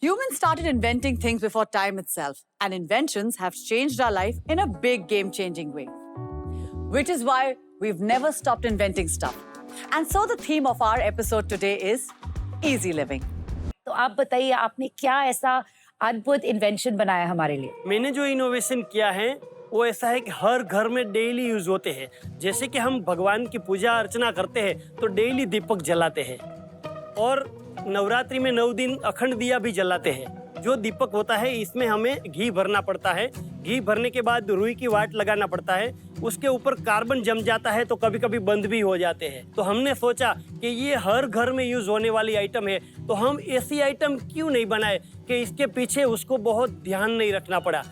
Humans started inventing things before time itself, and inventions have changed our life in a big game-changing way. Which is why we've never stopped inventing stuff. And so the theme of our episode today is easy living. तो आप बताइए आपने क्या ऐसा अद्भुत invention बनाया हमारे लिए? मैंने जो इनोवेशन किया है वो ऐसा है कि हर घर में डेली यूज होते हैं। जैसे कि हम भगवान की पूजा अर्चना करते हैं तो डेली दीपक जलाते हैं और नवरात्रि में 9 दिन अखंड दिया भी जलाते हैं। जो दीपक होता है इसमें हमें घी भरना पड़ता है। घी भरने के बाद रुई की वाट लगाना पड़ता है। उसके ऊपर कार्बन जम जाता है तो कभी कभी बंद भी हो जाते हैं। तो हमने सोचा कि ये हर घर में यूज होने वाली आइटम है, तो हम ऐसी आइटम क्यों नहीं बनाए कि इसके पीछे उसको बहुत ध्यान नहीं रखना पड़ा।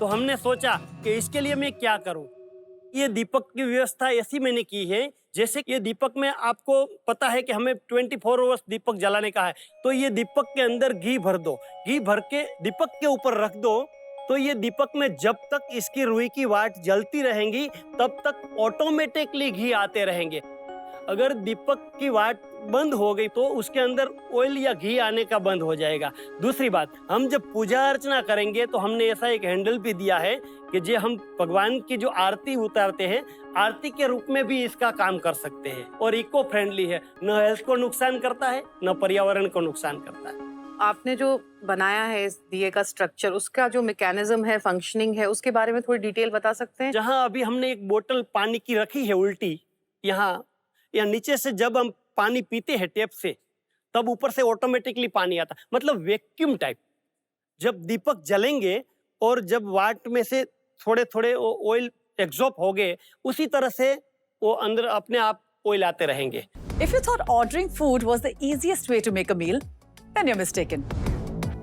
तो हमने सोचा कि इसके लिए मैं क्या करूं। ये दीपक की व्यवस्था ऐसी मैंने की है, जैसे ये दीपक में आपको पता है कि हमें 24 आवर्स दीपक जलाने का है, तो ये दीपक के अंदर घी भर दो। घी भर के दीपक के ऊपर रख दो, तो ये दीपक में जब तक इसकी रुई की वाट जलती रहेंगी तब तक ऑटोमेटिकली घी आते रहेंगे। अगर दीपक की वाट बंद हो गई तो उसके अंदर ऑयल या घी आने का बंद हो जाएगा। दूसरी बात, हम जब पूजा अर्चना करेंगे तो हमने ऐसा एक हैंडल भी दिया है कि जो हम भगवान की जो आरती उतारते हैं, आरती के रूप में भी इसका काम कर सकते हैं और इको फ्रेंडली है। न हेल्थ को नुकसान करता है, न पर्यावरण को नुकसान करता है। आपने जो बनाया है इस दिए का स्ट्रक्चर, उसका जो मैकेनिज्म है, फंक्शनिंग है, उसके बारे में थोड़ी डिटेल बता सकते हैं? जहाँ अभी हमने एक बोतल पानी की रखी है उल्टी, यहाँ या नीचे से जब हम पानी पीते हैं टैप से, तब ऊपर से ऑटोमेटिकली पानी आता, मतलब वैक्यूम टाइप। जब दीपक जलेंगे और जब वाट में से थोड़े थोड़े ऑयल एग्जॉस्ट हो गए, उसी तरह से वो अंदर अपने आप ऑयल आते रहेंगे। If you thought ordering food was the easiest way to make a meal, then you're mistaken.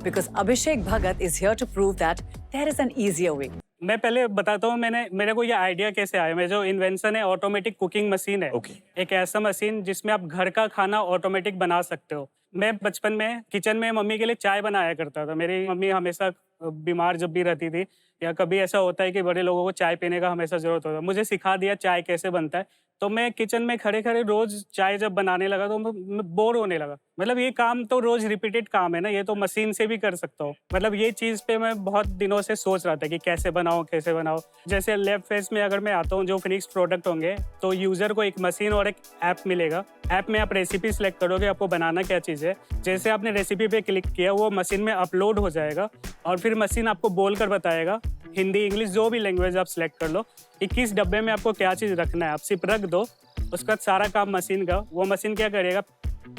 Because Abhishek Bhagat is here to prove that there is an easier way. मैं पहले बताता हूँ मेरे को ये आइडिया कैसे आया। मेरा जो इन्वेंशन है ऑटोमेटिक कुकिंग मशीन है। एक ऐसा मशीन जिसमें आप घर का खाना ऑटोमेटिक बना सकते हो। मैं बचपन में किचन में मम्मी के लिए चाय बनाया करता था। मेरी मम्मी हमेशा बीमार जब भी रहती थी या कभी ऐसा होता है कि बड़े लोगों को चाय पीने का हमेशा जरूरत होता है, मुझे सिखा दिया चाय कैसे बनता है। तो मैं किचन में खड़े खड़े रोज चाय जब बनाने लगा तो मैं बोर होने लगा। मतलब ये काम तो रोज रिपीटेड काम है ना, ये तो मशीन से भी कर सकता हूँ। मतलब ये चीज़ पे मैं बहुत दिनों से सोच रहा था कि कैसे बनाओ। जैसे लैब फेज में अगर मैं आता हूँ, जो फिनिक्स प्रोडक्ट होंगे तो यूजर को एक मशीन और एक ऐप मिलेगा। ऐप में आप रेसिपी सेलेक्ट करोगे, आपको बनाना क्या चीज़ है। जैसे आपने रेसिपी पे क्लिक किया, वो मशीन में अपलोड हो जाएगा और फिर मशीन आपको बोल कर बताएगा, हिंदी इंग्लिश जो भी लैंग्वेज आप सेलेक्ट कर लो, 21 डब्बे में आपको क्या चीज़ रखना है, आप सिर्फ रख दो। उसका सारा काम मशीन का। वो मशीन क्या करेगा,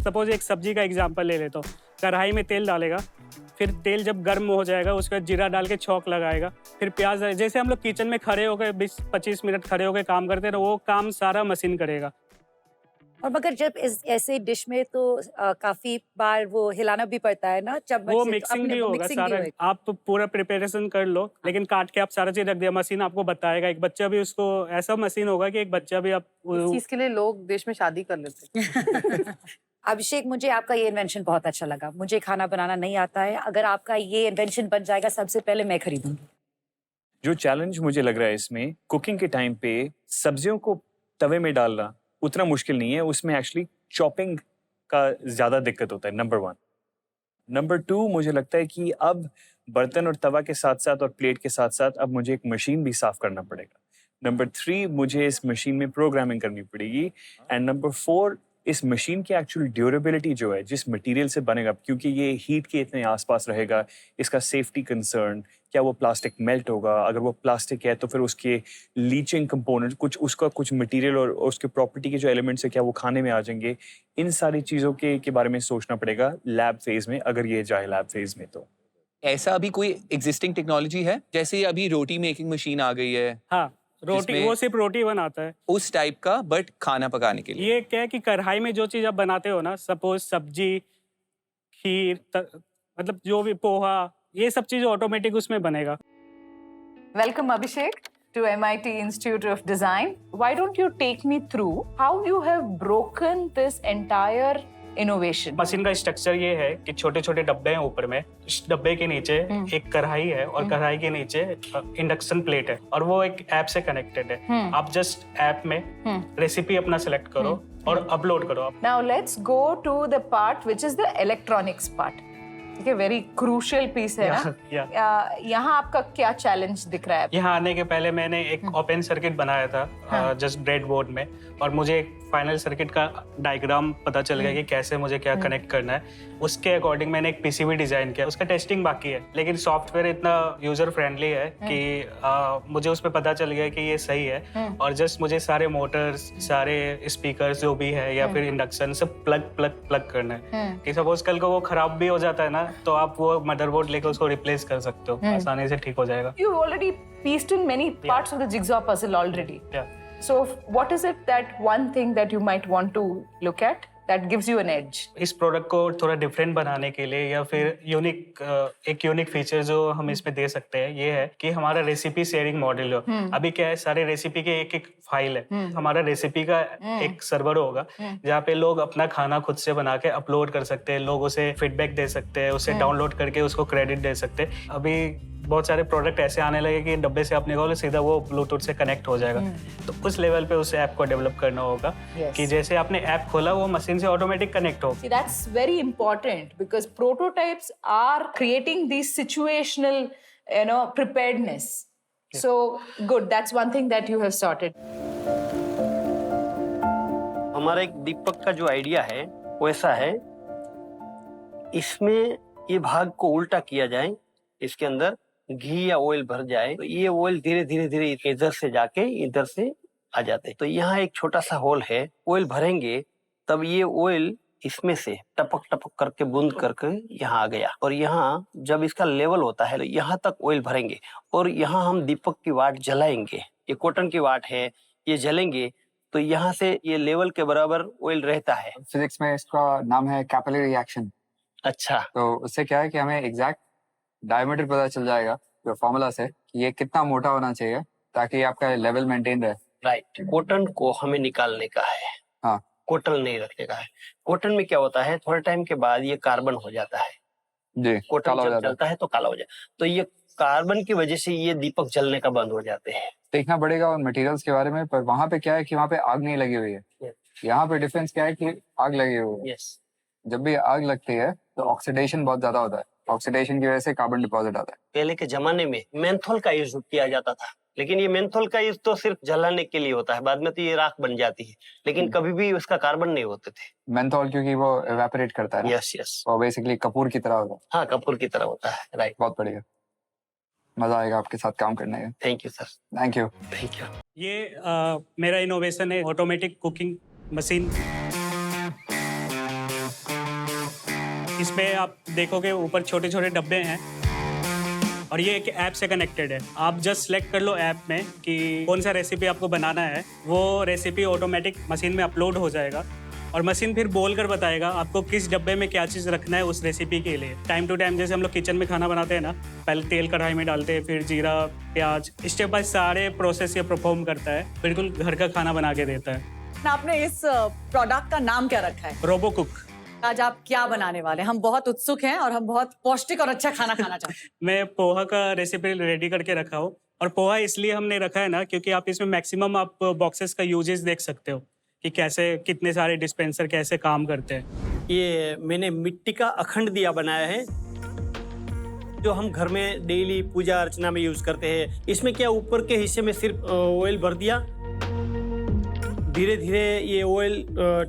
सपोज एक सब्जी का एग्जांपल ले लेता हूँ। कढ़ाई में तेल डालेगा, फिर तेल जब गर्म हो जाएगा उसके बाद जीरा डाल के छौंक लगाएगा, फिर प्याज। जैसे हम लोग किचन में खड़े होकर 20-25 मिनट खड़े होकर काम करते हैं, वो काम सारा मशीन करेगा। और मगर जब ऐसे डिश में तो काफी बार वो हिलाना भी पड़ता है ना, जब वो मिक्सिंग भी होगा सारा। आप पूरा प्रिपरेशन कर लो, लेकिन काट के आप सारा चीज रख दिया, मशीन आपको बताएगा। एक बच्चा भी उसको ऐसा मशीन होगा कि एक बच्चा भी आप इस चीज के लिए लोग देश में शादी कर लेते हैं। अभिषेक, मुझे आपका ये इन्वेंशन बहुत अच्छा लगा। मुझे खाना बनाना नहीं आता है, अगर आपका ये इन्वेंशन बन जाएगा सबसे पहले मैं खरीदूंगी। जो चैलेंज मुझे लग रहा है इसमें, कुकिंग के टाइम पे सब्जियों को तवे में डालना उतना मुश्किल नहीं है, उसमें एक्चुअली चॉपिंग का ज़्यादा दिक्कत होता है, नंबर 1। नंबर 2, मुझे लगता है कि अब बर्तन और तवा के साथ साथ और प्लेट के साथ साथ अब मुझे एक मशीन भी साफ़ करना पड़ेगा। नंबर 3, मुझे इस मशीन में प्रोग्रामिंग करनी पड़ेगी। एंड नंबर 4, इस मशीन की एक्चुअल ड्यूरेबिलिटी जो है, जिस मटेरियल से बनेगा, क्योंकि ये हीट के इतने आसपास रहेगा, इसका सेफ्टी कंसर्न, क्या वो प्लास्टिक मेल्ट होगा, अगर वो प्लास्टिक है तो फिर उसके लीचिंग कंपोनेंट, कुछ मटेरियल और उसके प्रॉपर्टी के जो एलिमेंट्स है, क्या वो खाने में आ जाएंगे। इन सारी चीज़ों के बारे में सोचना पड़ेगा लैब फेज में, अगर ये जाए लैब फेज में। तो ऐसा अभी कोई एग्जिस्टिंग टेक्नोलॉजी है, जैसे अभी रोटी मेकिंग मशीन आ गई है? हाँ, रोटी, वो सिर्फ रोटी बनाता है उस टाइप का, बट खाना पकाने के लिए। ये क्या है कि कढ़ाई में जो चीज़ आप बनाते हो ना, सपोज सब्जी, खीर, मतलब जो भी पोहा, ये सब चीज़ ऑटोमेटिक उसमें बनेगा। Welcome Abhishek to MIT Institute of Design. Why don't you take me through how you have broken this entire innovation? Machine का स्ट्रक्चर ये है कि छोटे छोटे डब्बे हैं ऊपर में, इस डब्बे के नीचे एक कढ़ाई है और कढ़ाई के नीचे इंडक्शन प्लेट है और वो एक ऐप से कनेक्टेड है। आप जस्ट ऐप में रेसिपी अपना सेलेक्ट करो और अपलोड करो। Now let's go to the part which is the electronics part. ठीक है, वेरी क्रूशियल पीस है ना। यहाँ आपका क्या चैलेंज दिख रहा है? यहाँ आने के पहले मैंने एक ओपन सर्किट बनाया था जस्ट ब्रेड बोर्ड में, और मुझे एक फाइनल सर्किट का डायग्राम पता चल गया कि कैसे मुझे क्या कनेक्ट करना है। उसके अकॉर्डिंग मैंने एक पीसीबी डिजाइन किया, उसका टेस्टिंग बाकी है, लेकिन सॉफ्टवेयर इतना यूजर फ्रेंडली है कि मुझे उस पर पता चल गया कि ये सही है। और जस्ट मुझे सारे मोटर्स, सारे स्पीकर्स जो भी है या फिर इंडक्शन सब प्लग करना है कि सपोज कल को वो खराब भी हो जाता है ना, तो आप वो मदरबोर्ड लेकर उसको रिप्लेस कर सकते हो, आसानी से ठीक हो जाएगा। You already pieced in many parts of the jigsaw puzzle already. So what is it that one thing that you might want to look at that gives you an edge? इस product को थोड़ा different बनाने के लिए या फिर एक unique feature जो हम इसमें दे सकते हैं ये है कि हमारा रेसिपी शेयरिंग मॉडल हो। अभी क्या है, सारे रेसिपी के एक फाइल है, हमारा रेसिपी का एक सर्वर होगा जहाँ पे लोग अपना खाना खुद से बना के अपलोड कर सकते हैं, लोग उसे फीडबैक दे सकते हैं, उसे डाउनलोड करके उसको क्रेडिट दे सकते हैं। अभी बहुत सारे प्रोडक्ट ऐसे आने लगे कि डब्बे से आप निकालो सीधा वो ब्लूटूथ से कनेक्ट हो जाएगा। तो उस लेवल पे उस ऐप को डेवलप करना होगा कि जैसे आपने ऐप खोला वो मशीन से ऑटोमेटिक कनेक्ट हो। See, that's very important because prototypes are creating these situational, preparedness. So good, that's one thing that you have sorted. हमारा एक दीपक का जो आइडिया है वो ऐसा है, इसमें ये भाग को उल्टा किया जाए, इसके अंदर घी या ऑयल भर जाए तो ये ऑयल धीरे धीरे इधर से जाके इधर से आ जाते। तो यहाँ एक छोटा सा होल है, ऑयल भरेंगे तब ये ऑयल इसमें से टपक टपक करके बूंद करके यहाँ आ गया, और यहाँ जब इसका लेवल होता है तो यहाँ तक ऑयल भरेंगे और यहाँ हम दीपक की वाट जलाएंगे। ये कॉटन की वाट है, ये जलेंगे तो यहाँ से ये लेवल के बराबर ऑयल रहता है। फिजिक्स में इसका नाम है कैपिलरी रिएक्शन। अच्छा, तो उससे क्या है कि हमें एग्जैक्ट डायमीटर पता चल जाएगा जो फॉर्मूला से कि ये कितना मोटा होना चाहिए ताकि आपका लेवल मेंटेन रहे। राइट। कॉटन को हमें निकालने का है, हाँ, कॉटन नहीं रखने का है। कॉटन में क्या होता है, थोड़े टाइम के बाद ये कार्बन हो जाता है जी, कॉटन जब जलता है तो काला हो जाता है। तो ये कार्बन की वजह से ये दीपक जलने का बंद हो जाते हैं। देखना पड़ेगा उन मटेरियल्स के बारे में, पर वहाँ पे क्या है कि वहाँ पे आग नहीं लगी हुई है। यहाँ पे डिफरेंस क्या है कि आग लगी हुई है। यस, जब भी आग लगती है तो ऑक्सीडेशन बहुत ज्यादा होता है, ऑक्सीडेशन की वजह से कार्बन डिपॉजिट आता है। पहले के जमाने में मेंथोल का यूज किया जाता था, लेकिन ये मेंथोल का यूज तो सिर्फ जलाने के लिए होता है, बाद में तो ये राख बन जाती है, लेकिन कभी भी उसका कार्बन नहीं होते थे। मेंथोल क्योंकि वो एवेपोरेट करता है। यस यस, वो बेसिकली कपूर की तरह होता है। हाँ, कपूर की तरह होता है। राइट, बहुत बढ़िया, मजा आएगा आपके साथ काम करने का। Thank you sir. Thank you. Thank you. ये मेरा इनोवेशन है ऑटोमेटिक कुकिंग मशीन। इसमें आप देखोगे ऊपर छोटे छोटे डब्बे हैं और ये एक ऐप से कनेक्टेड है। आप जस्ट सेलेक्ट कर लो ऐप में कि कौन सा रेसिपी आपको बनाना है, वो रेसिपी ऑटोमेटिक मशीन में अपलोड हो जाएगा और मशीन फिर बोल कर बताएगा आपको किस डब्बे में क्या चीज़ रखना है उस रेसिपी के लिए। टाइम टू टाइम जैसे हम लोग किचन में खाना बनाते हैं ना, पहले तेल कढ़ाई में डालते हैं, फिर जीरा प्याज, स्टेप बाय सारे प्रोसेस ये परफॉर्म करता है, बिल्कुल घर का खाना बना के देता है। आपने इस प्रोडक्ट का नाम क्या रखा है? Robo Cook. आज आप क्या बनाने वाले हैं? हम बहुत उत्सुक हैं और हम बहुत पौष्टिक और अच्छा खाना खाना चाहते हैं। मैं पोहा का रेसिपी रेडी करके रखा हूँ, और पोहा इसलिए हमने रखा है ना क्योंकि आप इसमें मैक्सिमम आप बॉक्सेस का यूजेस देख सकते हो कि कैसे कितने सारे डिस्पेंसर कैसे काम करते हैं। ये मैंने मिट्टी का अखंड दिया बनाया है जो हम घर में डेली पूजा अर्चना में यूज करते हैं। इसमें क्या, ऊपर के हिस्से में सिर्फ ऑयल भर दिया, धीरे धीरे ये ऑयल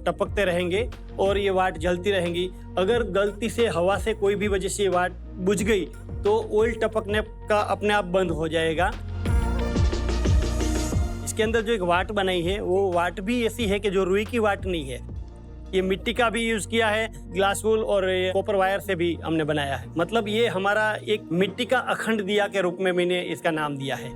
टपकते रहेंगे और ये वाट जलती रहेंगी। अगर गलती से हवा से कोई भी वजह से ये वाट बुझ गई तो ऑयल टपकने का अपने आप बंद हो जाएगा। इसके अंदर जो एक वाट बनाई है वो वाट भी ऐसी है कि जो रुई की वाट नहीं है, ये मिट्टी का भी यूज किया है, ग्लास वूल और कॉपर वायर से भी हमने बनाया है। मतलब ये हमारा एक मिट्टी का अखंड दिया के रूप में मैंने इसका नाम दिया है।